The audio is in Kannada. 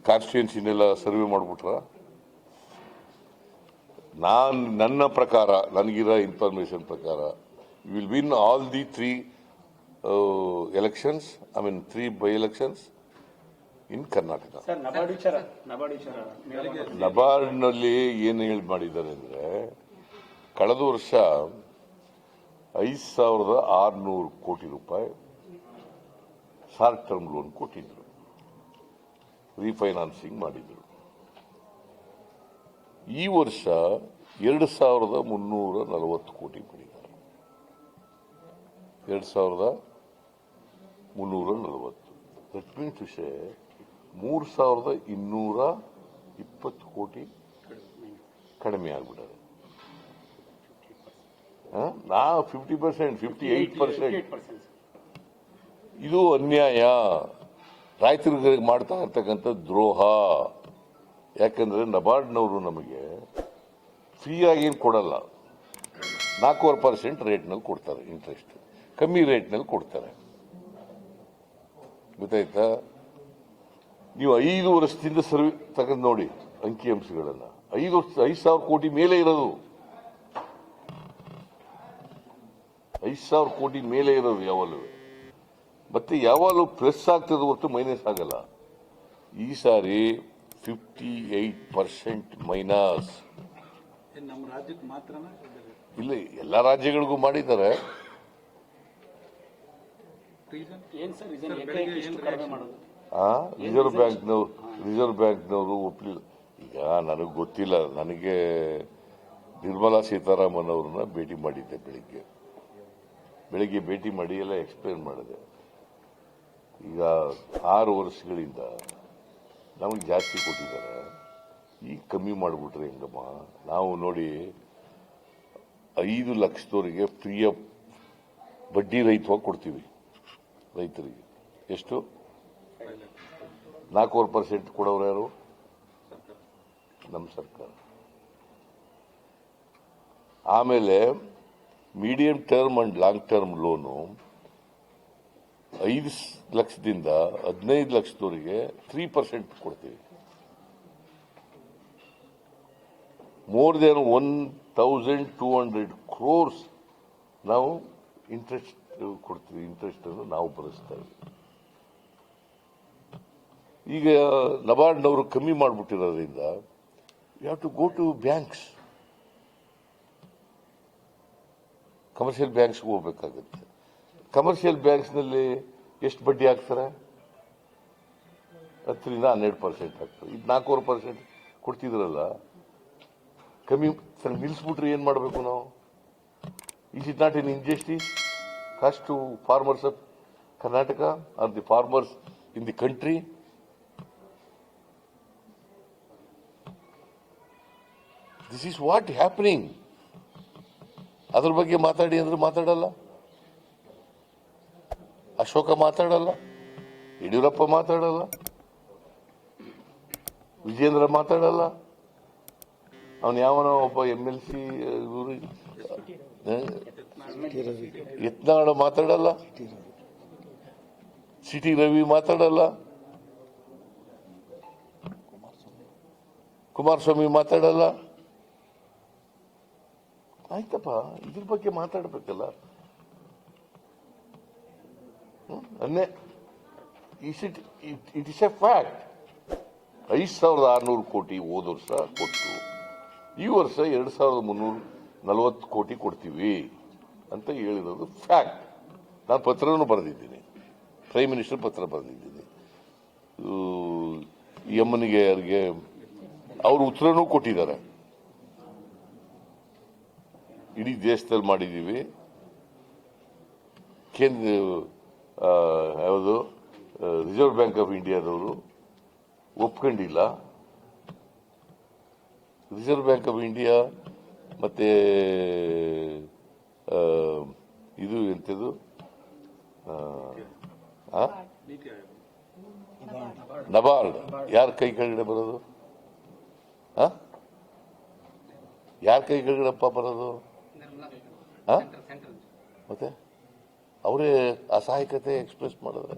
ಕಾನ್ಸ್ಟಿಟ್ಯೂನ್ಸಿನೆಲ್ಲ ಸರ್ವೆ ಮಾಡಿಬಿಟ್ರ. ನನ್ನ ಪ್ರಕಾರ, ನನಗಿರೋ ಇನ್ಫಾರ್ಮೇಶನ್ ಪ್ರಕಾರ, will win all the 3 elections, I mean 3 by-elections in Karnataka. ನಬಾರ್ಡ್ನಲ್ಲಿ ಏನು ಹೇಳಿ ಮಾಡಿದ್ದಾರೆ ಅಂದರೆ, ಕಳೆದ ವರ್ಷ 5,600 ಕೋಟಿ ರೂಪಾಯಿ ಶಾರ್ಟ್ ಟರ್ಮ್ ಲೋನ್ ಕೊಟ್ಟಿದ್ರು, ರೀಫೈನಾನ್ಸಿಂಗ್ ಮಾಡಿದ್ರು. ಈ ವರ್ಷ 2,340 ಕೋಟಿ ಮಾಡಿದ್ದಾರೆ. 2,340. ದಟ್ ಮೀನ್ಸ್ ವಿಷಯ 3,220 ಕೋಟಿ ಕಡಿಮೆ ಆಗ್ಬಿಟ್ಟಾರೆ. ನಾವು 50%, 58%. ಇದು ಅನ್ಯಾಯ, ರೈತರಿಗೆ ಮಾಡ್ತಾ ಇರ್ತಕ್ಕಂಥ ದ್ರೋಹ. ಯಾಕಂದ್ರೆ ನಬಾರ್ಡ್ನವರು ನಮಗೆ ಫ್ರೀಯಾಗಿ ಏನು ಕೊಡಲ್ಲ, 4% ರೇಟ್ನಲ್ಲಿ ಕೊಡ್ತಾರೆ, ಇಂಟ್ರೆಸ್ಟ್ ಕಮ್ಮಿ ರೇಟ್ನಲ್ಲಿ ಕೊಡ್ತಾರೆ. ಗೊತ್ತಾಯ್ತಾ? ನೀವು 5 ವರ್ಷದಿಂದ ಸರ್ವೆ ತಗೊಂಡು ನೋಡಿ ಅಂಕಿಅಂಶಗಳನ್ನು. 5,000 ಕೋಟಿ ಮೇಲೆ ಇರೋದು, 5,000 ಕೋಟಿ ಮೇಲೆ ಇರೋದು ಯಾವಾಗಲೂ. ಮತ್ತೆ ಯಾವಾಗಲೂ ಪ್ಲಸ್ ಆಗ್ತದೆ ಹೊರತು ಮೈನಸ್ ಆಗಲ್ಲ. ಈ ಸಾರಿ 58% ಮೈನಸ್. ನಮ್ಮ ರಾಜ್ಯಕ್ಕೆ ಮಾತ್ರ ಇಲ್ಲ, ಎಲ್ಲ ರಾಜ್ಯಗಳಿಗೂ ಮಾಡಿದ್ದಾರೆ. ರಿಸರ್ವ್ ಬ್ಯಾಂಕ್ನವರು ಒಪ್ಪಲಿಲ್ಲ. ಈಗ ನನಗೆ ಗೊತ್ತಿಲ್ಲ, ನನಗೆ ನಿರ್ಮಲಾ ಸೀತಾರಾಮನ್ ಅವ್ರನ್ನ ಭೇಟಿ ಮಾಡಿದ್ದೆ ಬೆಳಿಗ್ಗೆ ಭೇಟಿ ಮಾಡಿ ಎಲ್ಲ ಎಕ್ಸ್ಪ್ಲೇನ್ ಮಾಡಿದೆ. ಈಗ 6 ವರ್ಷಗಳಿಂದ ನಮಗೆ ಜಾಸ್ತಿ ಕೊಟ್ಟಿದ್ದಾರೆ, ಈಗ ಕಮ್ಮಿ ಮಾಡಿಬಿಟ್ರೆ ಹೆಂಗಮ್ಮ? ನಾವು ನೋಡಿ 5 ಲಕ್ಷದವರೆಗೆ ಫ್ರೀಯ ಬಡ್ಡಿ ರಹಿತವಾಗಿ ಕೊಡ್ತೀವಿ ರೈತರಿಗೆ. ಎಷ್ಟು? 4% ಕೊಡೋರು ಯಾರು? ನಮ್ಮ ಸರ್ಕಾರ. ಆಮೇಲೆ medium term and long term loan 5 ಲಕ್ಷದಿಂದ 15 ಲಕ್ಷದವರೆಗೆ 3% ಕೊಡ್ತೀವಿ. ಮೋರ್ ದೆನ್ 1,200 crores ನಾವು ಇಂಟ್ರೆಸ್ಟ್ ಕೊಡ್ತೀವಿ. ಇಂಟ್ರೆಸ್ಟ್ ಅನ್ನು ನಾವು ಭರಿಸ್ತಾ ಇದ್ದೀವಿ. ಈಗ ನಬಾರ್ಡ್ನವರು ಕಮ್ಮಿ ಮಾಡಿಬಿಟ್ಟಿರೋದ್ರಿಂದ you have to go to banks, commercial ಬ್ಯಾಂಕ್ಸ್ಗೆ ಹೋಗ್ಬೇಕಾಗುತ್ತೆ. ಕಮರ್ಷಿಯಲ್ ಬ್ಯಾಂಕ್ಸ್ನಲ್ಲಿ ಎಷ್ಟು ಬಡ್ಡಿ ಹಾಕ್ತಾರೆ? 10ರಿಂದ 12% ಹಾಕ್ತಾರೆ. ಇದು 4% ಕೊಡ್ತಿದ್ರಲ್ಲ, ಕಮ್ಮಿ ನಿಲ್ಲಿಸ್ಬಿಟ್ರೆ ಏನ್ ಮಾಡಬೇಕು ನಾವು? Is it not an injustice caused to farmers of Karnataka or the farmers in the country? This is what happening. ಅದ್ರ ಬಗ್ಗೆ ಮಾತಾಡಿ ಅಂದ್ರೆ ಮಾತಾಡಲ್ಲ, ಅಶೋಕ ಮಾತಾಡಲ್ಲ, ಯಡಿಯೂರಪ್ಪ ಮಾತಾಡಲ್ಲ, ವಿಜೇಂದ್ರ ಮಾತಾಡಲ್ಲ, ಅವನು ಯಾವನೋ ಒಬ್ಬ MLC ಯತ್ನಾಳ ಮಾತಾಡಲ್ಲ, ಸಿಟಿ ರವಿ ಮಾತಾಡಲ್ಲ, ಕುಮಾರಸ್ವಾಮಿ ಮಾತಾಡಲ್ಲ. ಆಯ್ತಪ್ಪ, ಇದ್ರ ಬಗ್ಗೆ ಮಾತಾಡಬೇಕಲ್ಲ. It is a fact. 5,600 ಕೋಟಿ ಹೋದ ವರ್ಷ ಕೊಟ್ಟು, ಈ ವರ್ಷ 2,340 ಕೋಟಿ ಕೊಡ್ತೀವಿ ಅಂತ ಹೇಳಿರೋದು ಫ್ಯಾಕ್ಟ್. ನಾನು ಪತ್ರನೂ ಬರೆದಿದ್ದೀನಿ, ಪ್ರೈಮ್ ಮಿನಿಸ್ಟರ್ ಪತ್ರ ಬರೆದಿದ್ದೀನಿ. ಯಮ್ಮನಿಗೆ ಅವ್ರಿಗೆ ಅವರು ಉತ್ತರನೂ ಕೊಟ್ಟಿದ್ದಾರೆ. ಇಡೀ ದೇಶದಲ್ಲಿ ಮಾಡಿದ್ದೀವಿ. ಕೇಂದ್ರ ಯಾವುದು ರಿಸರ್ವ್ ಬ್ಯಾಂಕ್ ಆಫ್ ಇಂಡಿಯಾದವರು ಒಪ್ಕೊಂಡಿಲ್ಲ. ರಿಸರ್ವ್ ಬ್ಯಾಂಕ್ ಆಫ್ ಇಂಡಿಯಾ ಮತ್ತೆ ಇದು ಎಂಥದ್ದು ನಬಾರ್ಡ್ ಯಾರ ಕೈ ಕೆಳಗಡೆ ಬರೋದು? ಯಾರ ಕೈ ಕೆಳಗಡೆಪ್ಪ ಬರೋದು? ಮತ್ತೆ ಅವರೇ ಅಸಹಾಯಕತೆ ಎಕ್ಸ್ಪ್ರೆಸ್ ಮಾಡಿದ್ರೆ